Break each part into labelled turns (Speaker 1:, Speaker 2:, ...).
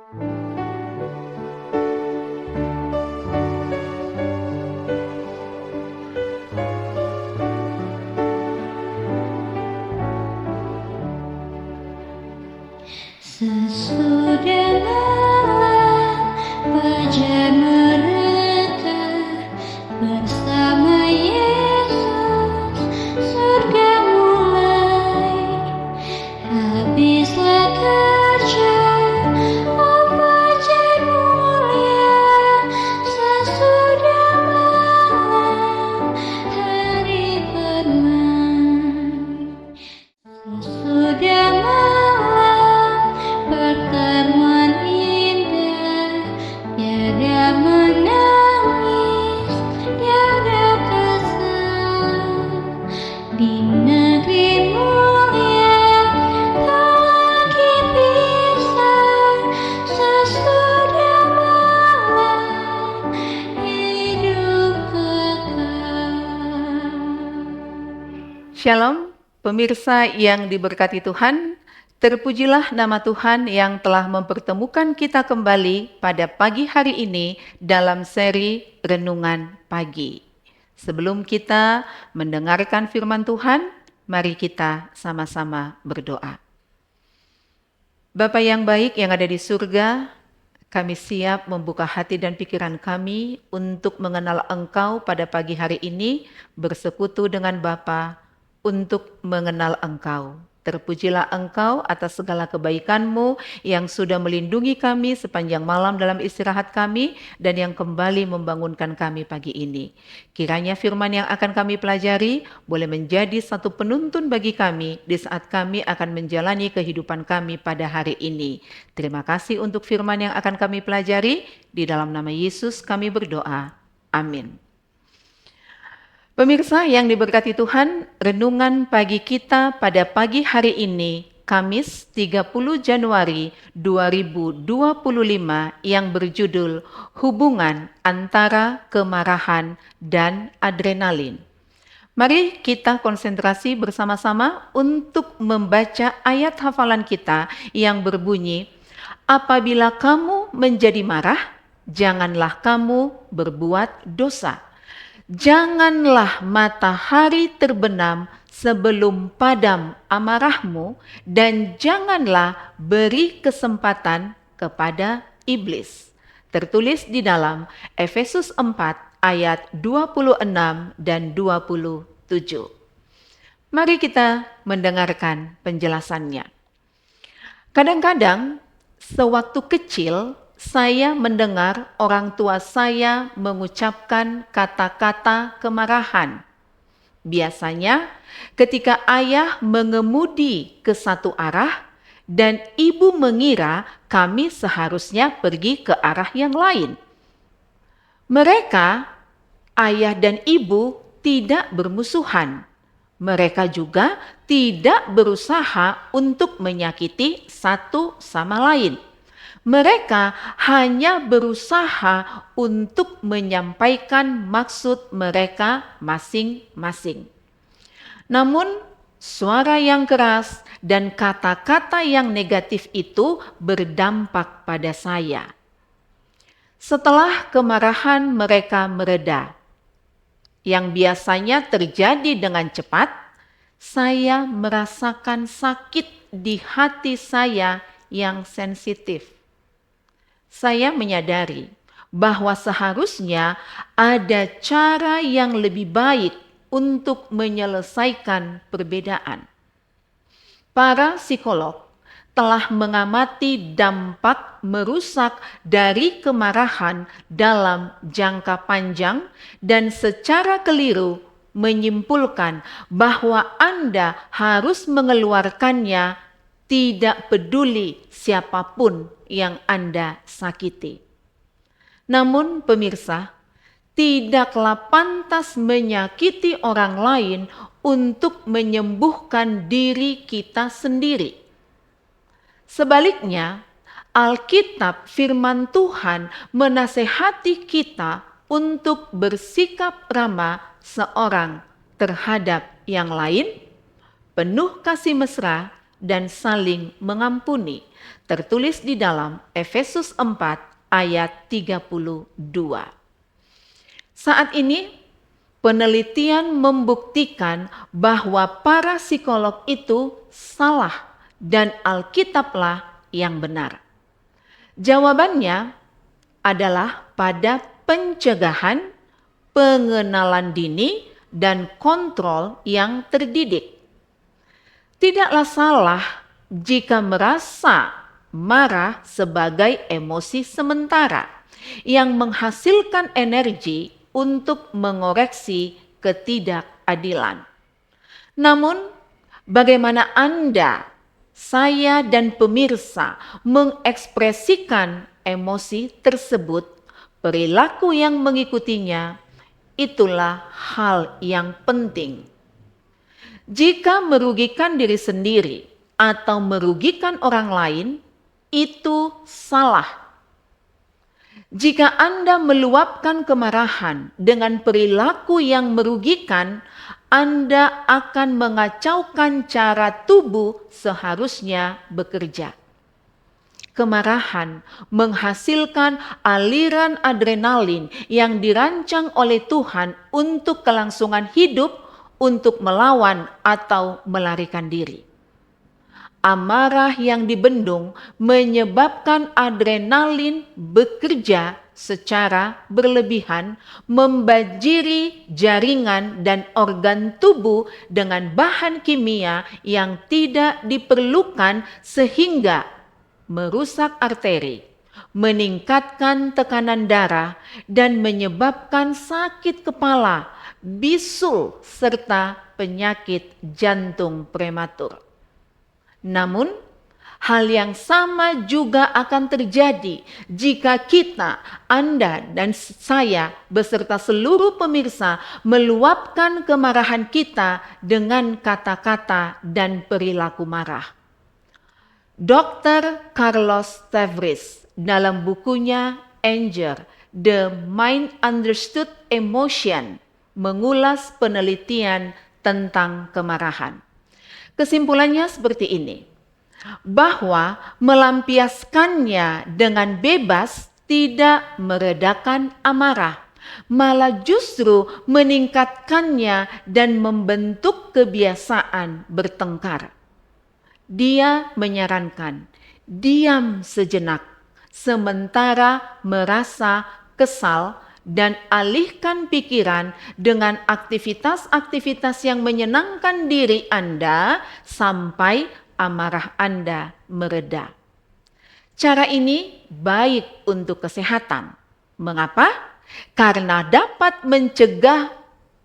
Speaker 1: Sesudah malam fajar mereka bersama Yesus, surga mulai. Habislah kerja, oh fajar mulia. Sesudah malam hari bermain. Sesudah malam pertemuan indah, tiada menangis, tiada kesal. Di negeri mulia tak lagi pisah. Sesudah malam hidup kekal.
Speaker 2: Shalom, pemirsa yang diberkati Tuhan. Terpujilah nama Tuhan yang telah mempertemukan kita kembali pada pagi hari ini dalam seri Renungan Pagi. Sebelum kita mendengarkan firman Tuhan, mari kita sama-sama berdoa. Bapa yang baik yang ada di surga, kami siap membuka hati dan pikiran kami untuk mengenal Engkau pada pagi hari ini, bersekutu dengan Bapa untuk mengenal Engkau. Terpujilah Engkau atas segala kebaikan-Mu yang sudah melindungi kami sepanjang malam dalam istirahat kami dan yang kembali membangunkan kami pagi ini. Kiranya firman yang akan kami pelajari boleh menjadi satu penuntun bagi kami di saat kami akan menjalani kehidupan kami pada hari ini. Terima kasih untuk firman yang akan kami pelajari. Di dalam nama Yesus kami berdoa. Amin. Pemirsa yang diberkati Tuhan, renungan pagi kita pada pagi hari ini, Kamis 30 Januari 2025 yang berjudul Hubungan Antara Kemarahan dan Adrenalin. Mari kita konsentrasi bersama-sama untuk membaca ayat hafalan kita yang berbunyi, apabila kamu menjadi marah, janganlah kamu berbuat dosa. Janganlah matahari terbenam sebelum padam amarahmu, dan janganlah beri kesempatan kepada iblis. Tertulis di dalam Efesus 4 ayat 26 dan 27. Mari kita mendengarkan penjelasannya. Kadang-kadang sewaktu kecil saya mendengar orang tua saya mengucapkan kata-kata kemarahan. Biasanya ketika ayah mengemudi ke satu arah dan ibu mengira kami seharusnya pergi ke arah yang lain. Mereka, ayah dan ibu, tidak bermusuhan. Mereka juga tidak berusaha untuk menyakiti satu sama lain. Mereka hanya berusaha untuk menyampaikan maksud mereka masing-masing. Namun, suara yang keras dan kata-kata yang negatif itu berdampak pada saya. Setelah kemarahan mereka mereda, yang biasanya terjadi dengan cepat, saya merasakan sakit di hati saya yang sensitif. Saya menyadari bahwa seharusnya ada cara yang lebih baik untuk menyelesaikan perbedaan. Para psikolog telah mengamati dampak merusak dari kemarahan dalam jangka panjang dan secara keliru menyimpulkan bahwa Anda harus mengeluarkannya tidak peduli siapapun yang Anda sakiti. Namun pemirsa, tidaklah pantas menyakiti orang lain untuk menyembuhkan diri kita sendiri. Sebaliknya, Alkitab firman Tuhan menasehati kita untuk bersikap ramah seorang terhadap yang lain, penuh kasih mesra, dan saling mengampuni. Tertulis di dalam Efesus 4 ayat 32. Saat ini penelitian membuktikan bahwa para psikolog itu salah dan Alkitablah yang benar. Jawabannya adalah pada pencegahan, pengenalan dini, dan kontrol yang terdidik. Tidaklah salah jika merasa marah sebagai emosi sementara yang menghasilkan energi untuk mengoreksi ketidakadilan. Namun, bagaimana Anda, saya, dan pemirsa mengekspresikan emosi tersebut, perilaku yang mengikutinya, itulah hal yang penting. Jika merugikan diri sendiri atau merugikan orang lain, itu salah. Jika Anda meluapkan kemarahan dengan perilaku yang merugikan, Anda akan mengacaukan cara tubuh seharusnya bekerja. Kemarahan menghasilkan aliran adrenalin yang dirancang oleh Tuhan untuk kelangsungan hidup, untuk melawan atau melarikan diri. Amarah yang dibendung menyebabkan adrenalin bekerja secara berlebihan, membanjiri jaringan dan organ tubuh dengan bahan kimia yang tidak diperlukan sehingga merusak arteri, meningkatkan tekanan darah, dan menyebabkan sakit kepala, bisul, serta penyakit jantung prematur. Namun, hal yang sama juga akan terjadi jika kita, Anda, dan saya beserta seluruh pemirsa meluapkan kemarahan kita dengan kata-kata dan perilaku marah. Dr. Carlos Tavris dalam bukunya Anger, The Mind Understood Emotion mengulas penelitian tentang kemarahan. Kesimpulannya seperti ini, bahwa melampiaskannya dengan bebas tidak meredakan amarah, malah justru meningkatkannya dan membentuk kebiasaan bertengkar. Dia menyarankan, diam sejenak, sementara merasa kesal, dan alihkan pikiran dengan aktivitas-aktivitas yang menyenangkan diri Anda sampai amarah Anda mereda. Cara ini baik untuk kesehatan. Mengapa? Karena dapat mencegah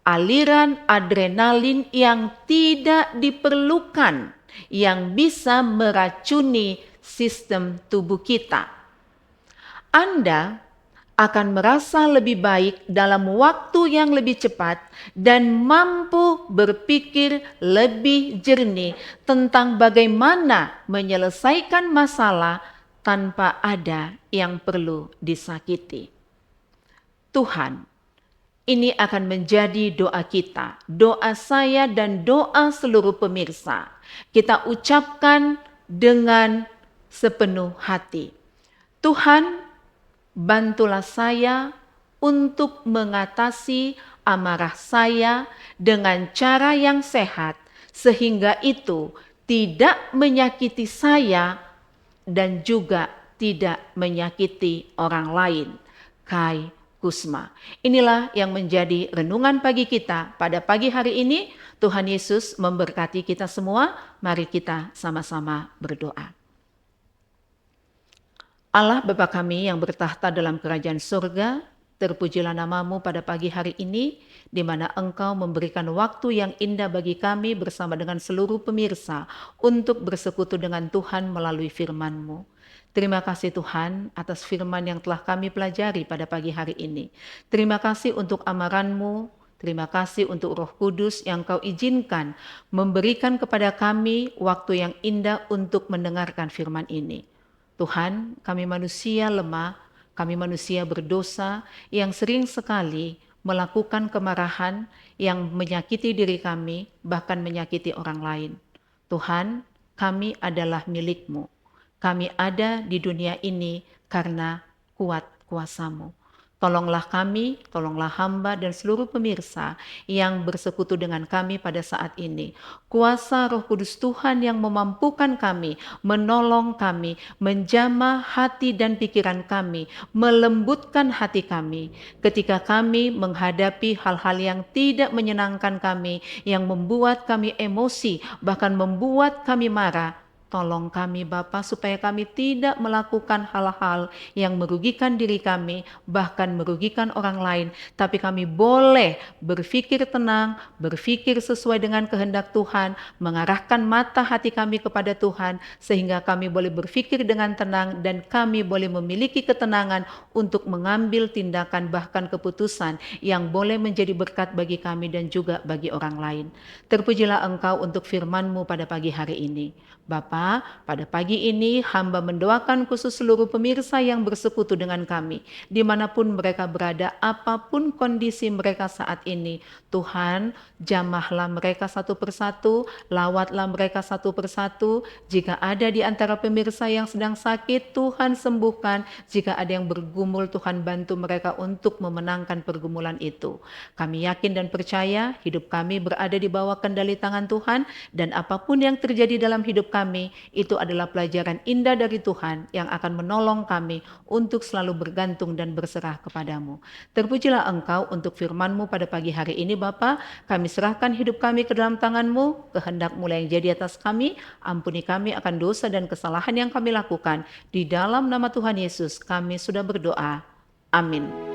Speaker 2: aliran adrenalin yang tidak diperlukan, yang bisa meracuni sistem tubuh kita. Anda akan merasa lebih baik dalam waktu yang lebih cepat dan mampu berpikir lebih jernih tentang bagaimana menyelesaikan masalah tanpa ada yang perlu disakiti. Tuhan, ini akan menjadi doa kita, doa saya dan doa seluruh pemirsa. Kita ucapkan dengan sepenuh hati. Tuhan, bantulah saya untuk mengatasi amarah saya dengan cara yang sehat, sehingga itu tidak menyakiti saya dan juga tidak menyakiti orang lain. Kai Kusma. Inilah yang menjadi renungan pagi kita pada pagi hari ini. Tuhan Yesus memberkati kita semua. Mari kita sama-sama berdoa. Allah Bapa kami yang bertahta dalam kerajaan surga, terpujilah namamu pada pagi hari ini, di mana Engkau memberikan waktu yang indah bagi kami bersama dengan seluruh pemirsa untuk bersekutu dengan Tuhan melalui firman-Mu. Terima kasih Tuhan atas firman yang telah kami pelajari pada pagi hari ini. Terima kasih untuk amaran-Mu, terima kasih untuk Roh Kudus yang Kau izinkan memberikan kepada kami waktu yang indah untuk mendengarkan firman ini. Tuhan, kami manusia lemah, kami manusia berdosa yang sering sekali melakukan kemarahan yang menyakiti diri kami, bahkan menyakiti orang lain. Tuhan, kami adalah milik-Mu. Kami ada di dunia ini karena kuat kuasa-Mu. Tolonglah kami, tolonglah hamba dan seluruh pemirsa yang bersekutu dengan kami pada saat ini. Kuasa Roh Kudus Tuhan yang memampukan kami, menolong kami, menjamah hati dan pikiran kami, melembutkan hati kami ketika kami menghadapi hal-hal yang tidak menyenangkan kami, yang membuat kami emosi, bahkan membuat kami marah. Tolong kami Bapa supaya kami tidak melakukan hal-hal yang merugikan diri kami, bahkan merugikan orang lain. Tapi kami boleh berpikir tenang, berpikir sesuai dengan kehendak Tuhan, mengarahkan mata hati kami kepada Tuhan, sehingga kami boleh berpikir dengan tenang dan kami boleh memiliki ketenangan untuk mengambil tindakan bahkan keputusan yang boleh menjadi berkat bagi kami dan juga bagi orang lain. Terpujilah Engkau untuk firman-Mu pada pagi hari ini. Bapa, pada pagi ini hamba mendoakan khusus seluruh pemirsa yang bersekutu dengan kami, dimanapun mereka berada, apapun kondisi mereka saat ini. Tuhan, jamahlah mereka satu persatu, lawatlah mereka satu persatu. Jika ada di antara pemirsa yang sedang sakit, Tuhan sembuhkan. Jika ada yang bergumul, Tuhan bantu mereka untuk memenangkan pergumulan itu. Kami yakin dan percaya hidup kami berada di bawah kendali tangan Tuhan, dan apapun yang terjadi dalam hidup kami, itu adalah pelajaran indah dari Tuhan yang akan menolong kami untuk selalu bergantung dan berserah kepadamu. Terpujilah Engkau untuk firman-Mu pada pagi hari ini Bapa. Kami serahkan hidup kami ke dalam tangan-Mu, kehendak-Mu yang jadi atas kami. Ampuni kami akan dosa dan kesalahan yang kami lakukan. Di dalam nama Tuhan Yesus kami sudah berdoa. Amin.